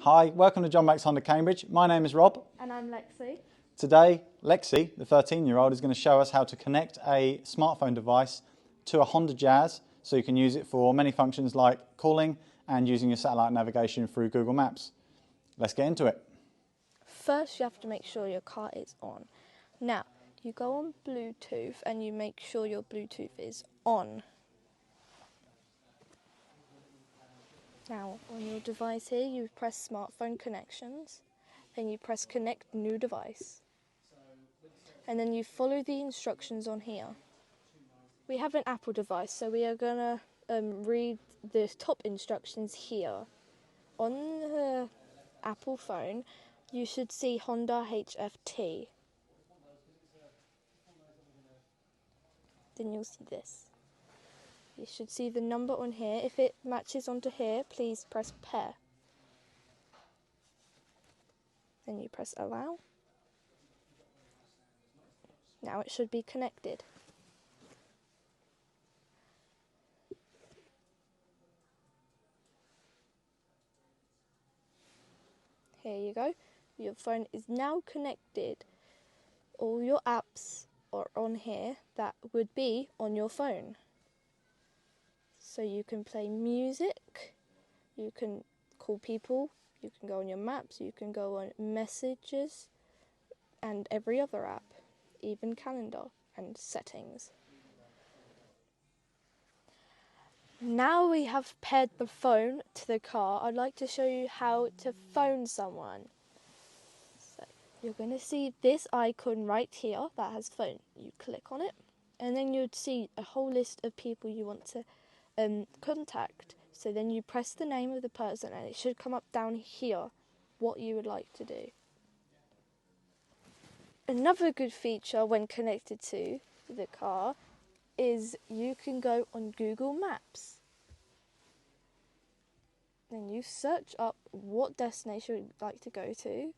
Hi, welcome to John Max Honda Cambridge. My name is Rob. And I'm Lexi. Today, Lexi, the 13-year-old, is going to show us how to connect a smartphone device to a Honda Jazz so you can use it for many functions like calling and using your satellite navigation through Google Maps. Let's get into it. First, you have to make sure your car is on. Now, you go on Bluetooth and you make sure your Bluetooth is on. Now, on your device here, you press smartphone connections, then you press connect new device. And then you follow the instructions on here. We have an Apple device, so we are going to read the top instructions here. On the Apple phone, you should see Honda HFT. Then you'll see this. You should see the number on here. If it matches onto here, please press pair. Then you press allow. Now it should be connected. Here you go. Your phone is now connected. All your apps are on here that would be on your phone. So you can play music, you can call people, you can go on your maps, you can go on messages and every other app, even calendar and settings. Now we have paired the phone to the car, I'd like to show you how to phone someone. So you're going to see this icon right here that has phone. You click on it and then you'd see a whole list of people you want to contact. So then you press the name of the person and it should come up down here what you would like to do. Another good feature when connected to the car is you can go on Google Maps. Then you search up what destination you'd like to go to.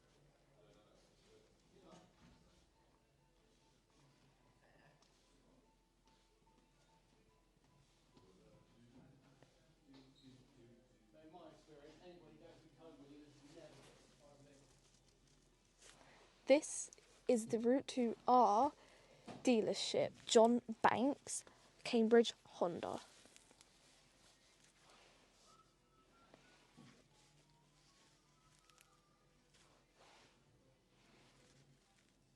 This is the route to our dealership, John Banks, Cambridge Honda.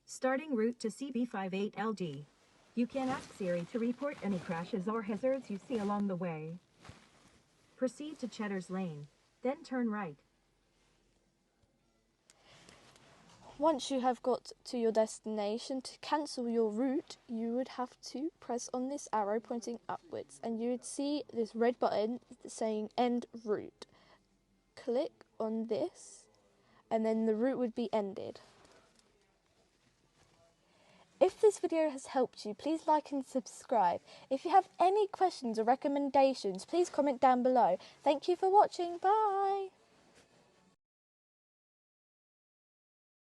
Starting route to CB58LD. You can ask Siri to report any crashes or hazards you see along the way. Proceed to Cheddar's Lane, then turn right. Once you have got to your destination, to cancel your route, you would have to press on this arrow pointing upwards and you would see this red button saying end route. Click on this and then the route would be ended. If this video has helped you, please like and subscribe. If you have any questions or recommendations, please comment down below. Thank you for watching. Bye!